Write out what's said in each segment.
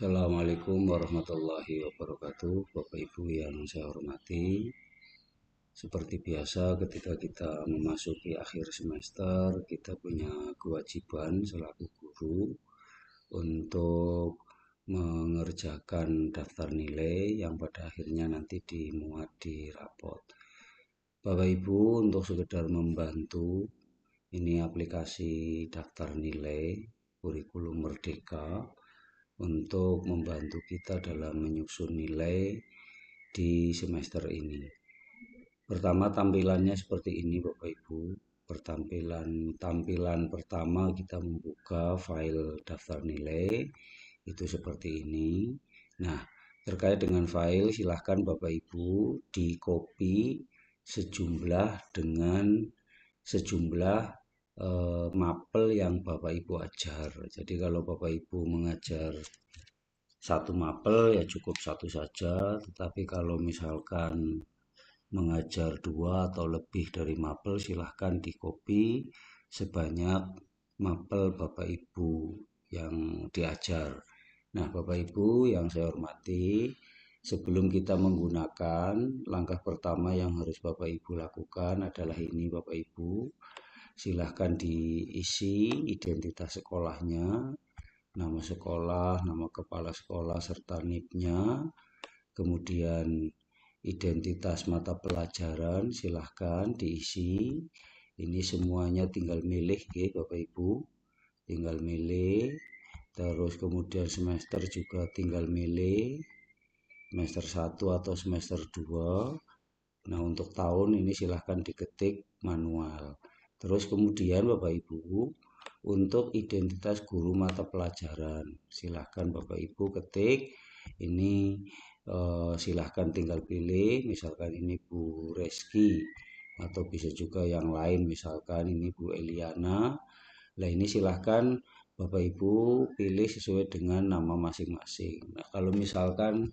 Assalamualaikum warahmatullahi wabarakatuh, Bapak Ibu yang saya hormati. Seperti biasa, ketika kita memasuki akhir semester, kita punya kewajiban selaku guru untuk mengerjakan daftar nilai yang pada akhirnya nanti dimuat di rapot. Bapak Ibu, untuk sekedar membantu, ini aplikasi daftar nilai kurikulum Merdeka untuk membantu kita dalam menyusun nilai di semester ini. Pertama, tampilannya seperti ini Bapak Ibu. Tampilan pertama kita membuka file daftar nilai itu seperti ini. Nah, terkait dengan file silahkan Bapak Ibu di copy sejumlah mapel yang Bapak Ibu ajar. Jadi kalau Bapak Ibu mengajar satu mapel ya cukup satu saja, tetapi kalau misalkan mengajar dua atau lebih dari mapel silahkan di copy sebanyak mapel Bapak Ibu yang diajar. Nah, Bapak Ibu yang saya hormati, sebelum kita menggunakan, langkah pertama yang harus Bapak Ibu lakukan adalah ini Bapak Ibu. Silahkan diisi identitas sekolahnya, nama sekolah, nama kepala sekolah, serta NIP-nya. Kemudian identitas mata pelajaran silahkan diisi. Ini semuanya tinggal milih ya Bapak Ibu. Tinggal milih. Terus kemudian semester juga tinggal milih. Semester 1 atau semester 2. Nah, untuk tahun ini silahkan diketik manual. Terus kemudian Bapak Ibu, untuk identitas guru mata pelajaran, silahkan Bapak Ibu ketik. Ini silahkan tinggal pilih, misalkan ini Bu Reski, atau bisa juga yang lain, misalkan ini Bu Eliana. Nah, ini silahkan Bapak Ibu pilih sesuai dengan nama masing-masing. Nah, kalau misalkan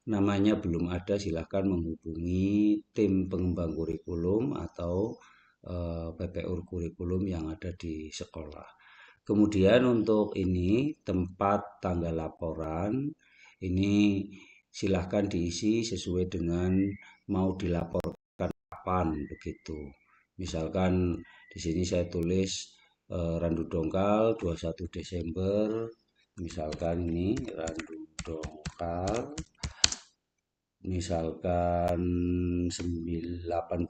namanya belum ada, silahkan menghubungi tim pengembang kurikulum atau PPUR kurikulum yang ada di sekolah. Kemudian untuk ini tempat tanggal laporan, ini silahkan diisi sesuai dengan mau dilaporkan kapan begitu. Misalkan di sini saya tulis Randu Dongkal 21 Desember, misalkan ini Randu Dongkal misalkan 18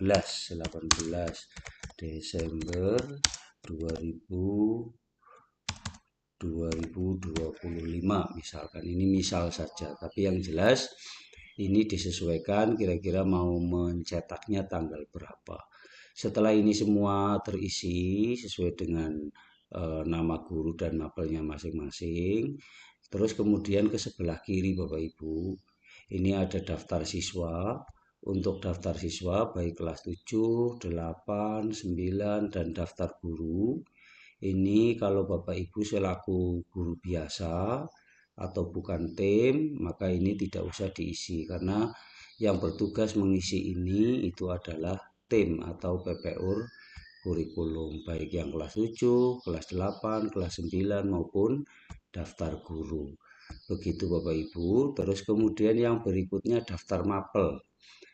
Desember 2025 misalkan, ini misal saja, tapi yang jelas ini disesuaikan kira-kira mau mencetaknya tanggal berapa. Setelah ini semua terisi sesuai dengan nama guru dan mapelnya masing-masing, terus kemudian ke sebelah kiri Bapak Ibu, ini ada daftar siswa. Untuk daftar siswa baik kelas 7, 8, 9, dan daftar guru. Ini kalau Bapak Ibu selaku guru biasa atau bukan tim, maka ini tidak usah diisi karena yang bertugas mengisi ini itu adalah tim atau PPUR kurikulum, baik yang kelas 7, kelas 8, kelas 9 maupun daftar guru. Begitu Bapak Ibu. Terus kemudian yang berikutnya daftar mapel.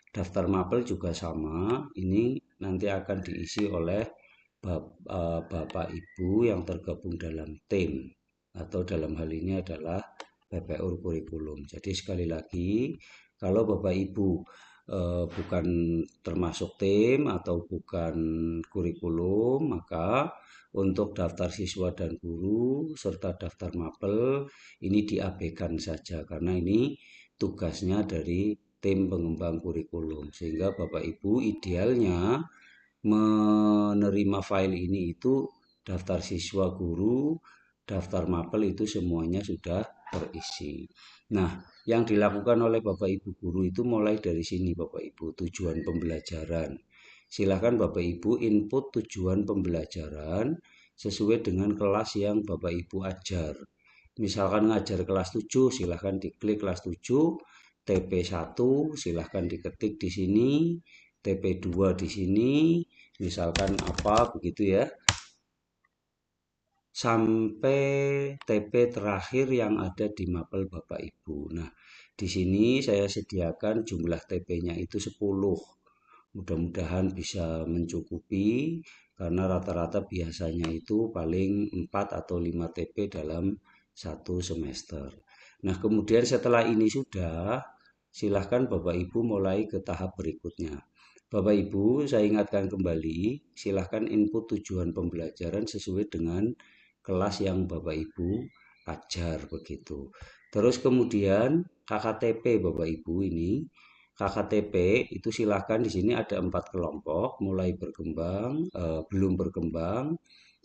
Daftar mapel juga sama, ini nanti akan diisi oleh Bapak Ibu yang tergabung dalam tim atau dalam hal ini adalah PPUR kurikulum. Jadi sekali lagi, kalau Bapak Ibu bukan termasuk tim atau bukan kurikulum, maka untuk daftar siswa dan guru serta daftar mapel ini diabaikan saja karena ini tugasnya dari tim pengembang kurikulum, sehingga Bapak Ibu idealnya menerima file ini itu daftar siswa guru, daftar mapel itu semuanya sudah terisi. Nah, yang dilakukan oleh Bapak Ibu guru itu mulai dari sini Bapak Ibu, tujuan pembelajaran. Silahkan Bapak Ibu input tujuan pembelajaran sesuai dengan kelas yang Bapak Ibu ajar. Misalkan ngajar kelas 7, silahkan diklik kelas 7, TP1 silahkan diketik di sini, TP2 di sini, misalkan apa begitu ya. sampai TP terakhir yang ada di mapel Bapak Ibu. Nah, di sini saya sediakan jumlah TP-nya itu 10. Mudah-mudahan bisa mencukupi karena rata-rata biasanya itu paling 4 atau 5 TP dalam satu semester. Nah, kemudian setelah ini sudah, silahkan Bapak Ibu mulai ke tahap berikutnya. Bapak Ibu, saya ingatkan kembali, silahkan input tujuan pembelajaran sesuai dengan kelas yang Bapak Ibu ajar begitu. Terus kemudian KKTP Bapak Ibu ini, KKTP itu silahkan di sini ada 4 kelompok, mulai berkembang, belum berkembang,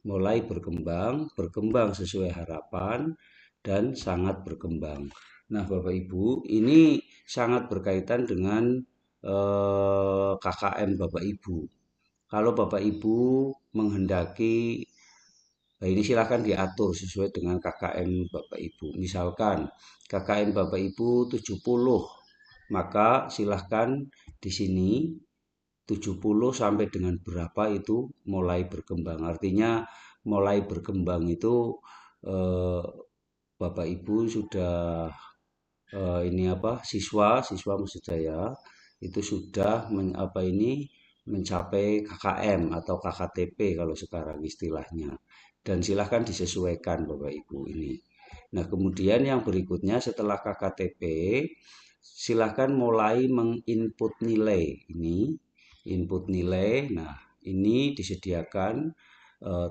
mulai berkembang, berkembang sesuai harapan, dan sangat berkembang. Nah, Bapak Ibu, ini sangat berkaitan dengan KKM Bapak Ibu. Kalau Bapak Ibu menghendaki, nah ini silahkan diatur sesuai dengan KKM Bapak Ibu. Misalkan KKM Bapak Ibu 70, maka silahkan di sini 70 sampai dengan berapa itu mulai berkembang. Artinya mulai berkembang itu eh, Bapak Ibu sudah ini apa siswa maksud saya itu sudah mencapai KKM atau KKTP kalau sekarang istilahnya. Dan silahkan disesuaikan Bapak Ibu ini. Nah, kemudian yang berikutnya setelah KKTP, silahkan mulai menginput nilai. Ini input nilai. Nah, ini disediakan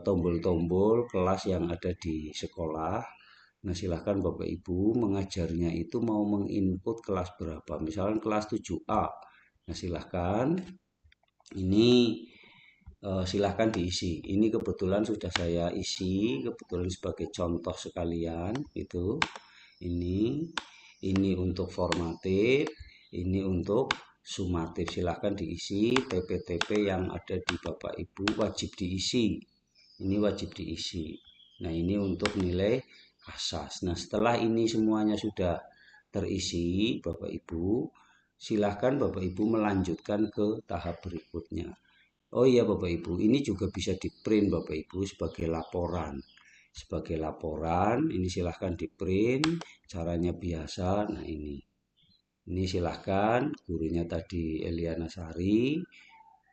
tombol-tombol kelas yang ada di sekolah. Nah, silahkan Bapak Ibu mengajarnya itu mau menginput kelas berapa. Misalkan kelas 7A. Nah, silahkan ini silahkan diisi. Ini kebetulan sudah saya isi, kebetulan sebagai contoh sekalian itu. Ini ini untuk formatif, ini untuk sumatif. Silahkan diisi TP-TP yang ada di Bapak Ibu wajib diisi. Ini wajib diisi. Nah, ini untuk nilai asas. Nah, setelah ini semuanya sudah terisi, Bapak Ibu, silahkan Bapak Ibu melanjutkan ke tahap berikutnya. Oh iya Bapak Ibu, ini juga bisa di-print Bapak Ibu sebagai laporan. Sebagai laporan, ini silahkan di-print, caranya biasa. Nah ini. Ini silahkan, gurunya tadi Eliana Sari,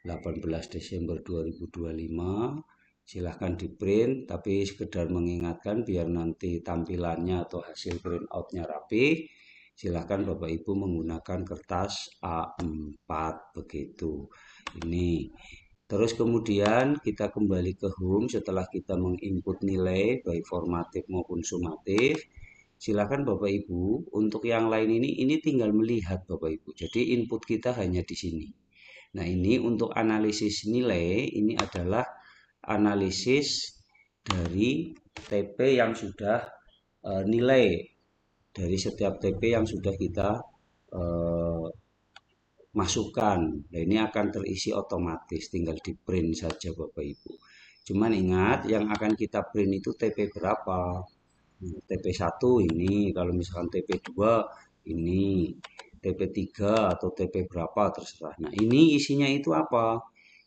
18 Desember 2025. Silahkan di-print, tapi sekedar mengingatkan biar nanti tampilannya atau hasil print outnya rapi. Silahkan Bapak Ibu menggunakan kertas A4 begitu. Ini. Terus kemudian kita kembali ke home setelah kita menginput nilai baik formatif maupun sumatif. Silakan Bapak Ibu untuk yang lain ini tinggal melihat Bapak Ibu. Jadi input kita hanya di sini. Nah, ini untuk analisis nilai ini adalah analisis dari TP yang sudah nilai dari setiap TP yang sudah kita eh, masukkan. Nah, ini akan terisi otomatis, tinggal di print saja Bapak Ibu. Cuman ingat yang akan kita print itu TP berapa. TP1 ini, kalau misalkan TP2 ini, TP3 atau TP berapa terserah. Nah, ini isinya itu apa?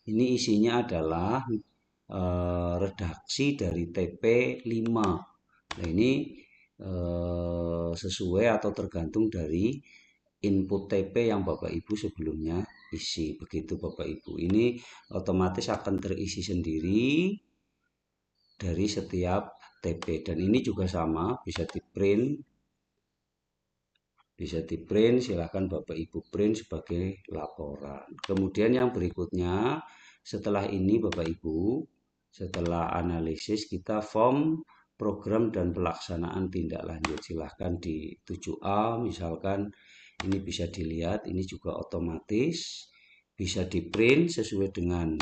Ini isinya adalah redaksi dari TP5. Nah, ini sesuai atau tergantung dari input TP yang Bapak Ibu sebelumnya isi. Begitu Bapak Ibu. Ini otomatis akan terisi sendiri dari setiap TP. Dan ini juga sama, bisa di print, silahkan Bapak Ibu print sebagai laporan. Kemudian yang berikutnya, setelah ini Bapak Ibu, setelah analisis kita form program dan pelaksanaan tindak lanjut. Silahkan di 7A misalkan ini bisa dilihat, ini juga otomatis bisa di print sesuai dengan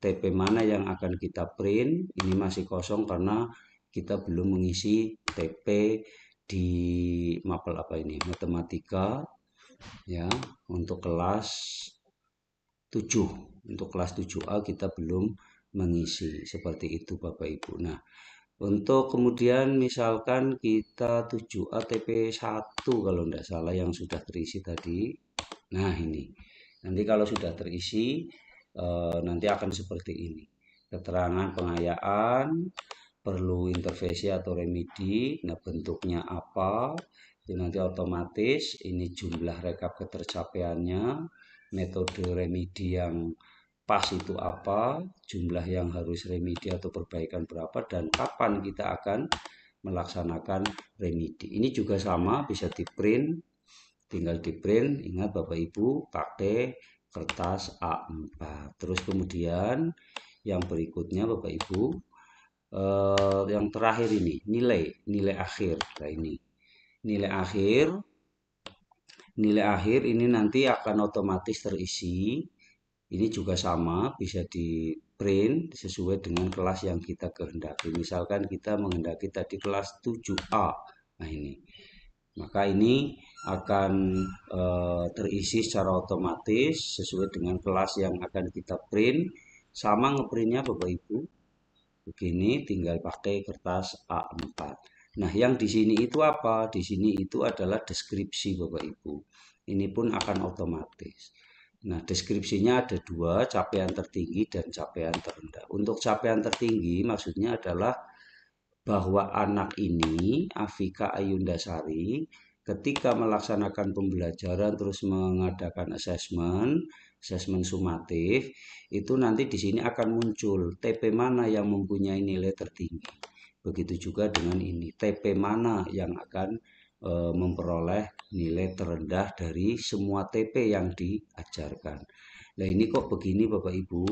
TP mana yang akan kita print. Ini masih kosong karena kita belum mengisi TP di mapel apa ini matematika ya untuk kelas 7. Untuk kelas 7A kita belum mengisi seperti itu Bapak Ibu. Nah, untuk kemudian misalkan kita 7A TP1 kalau tidak salah yang sudah terisi tadi. Nah, ini. Nanti kalau sudah terisi nanti akan seperti ini. Keterangan pengayaan, perlu intervensi atau remedi. Nah, bentuknya apa? Itu nanti otomatis ini jumlah rekap ketercapaiannya, metode remedi yang pas itu apa, jumlah yang harus remedi atau perbaikan berapa, dan kapan kita akan melaksanakan remedi. Ini juga sama, bisa di print, tinggal di print. Ingat Bapak Ibu pakai kertas A4. Terus kemudian yang berikutnya Bapak Ibu, yang terakhir ini nilai akhir. Nah, ini nilai akhir, ini nanti akan otomatis terisi. Ini juga sama, bisa di print sesuai dengan kelas yang kita kehendaki. Misalkan kita menghendaki tadi kelas 7A. Nah, ini. Maka ini akan terisi secara otomatis sesuai dengan kelas yang akan kita print. Sama ngeprintnya Bapak Ibu. Begini tinggal pakai kertas A4. Nah, yang di sini itu apa? Di sini itu adalah deskripsi Bapak Ibu. Ini pun akan otomatis. Nah, deskripsinya ada dua, capaian tertinggi dan capaian terendah. Untuk capaian tertinggi maksudnya adalah bahwa anak ini, Afika Ayundasari, ketika melaksanakan pembelajaran terus mengadakan asesmen sumatif, itu nanti di sini akan muncul TP mana yang mempunyai nilai tertinggi. Begitu juga dengan ini, TP mana yang akan memperoleh nilai terendah dari semua TP yang diajarkan. Nah, ini kok begini Bapak Ibu?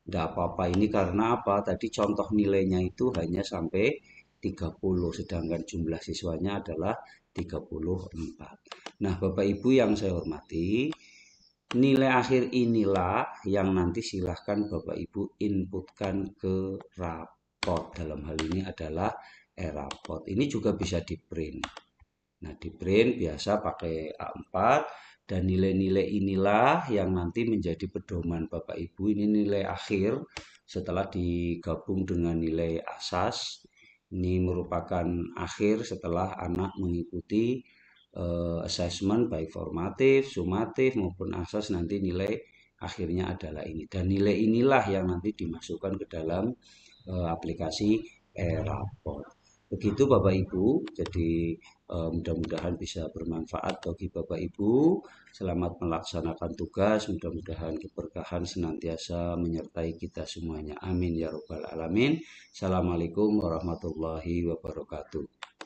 Tidak apa-apa, ini karena apa? Tadi contoh nilainya itu hanya sampai 30, sedangkan jumlah siswanya adalah 34. Nah, Bapak Ibu yang saya hormati, nilai akhir inilah yang nanti silahkan Bapak Ibu inputkan ke raport. Dalam hal ini adalah e-raport. Ini juga bisa di print. Nah, di print biasa pakai A4, dan nilai-nilai inilah yang nanti menjadi pedoman Bapak Ibu. Ini nilai akhir setelah digabung dengan nilai asas. Ini merupakan akhir setelah anak mengikuti assessment baik formatif, sumatif maupun asas, nanti nilai akhirnya adalah ini. Dan nilai inilah yang nanti dimasukkan ke dalam aplikasi e-raport. Begitu Bapak Ibu, jadi mudah-mudahan bisa bermanfaat bagi Bapak Ibu. Selamat melaksanakan tugas, mudah-mudahan keberkahan senantiasa menyertai kita semuanya. Amin ya robbal alamin. Assalamualaikum warahmatullahi wabarakatuh.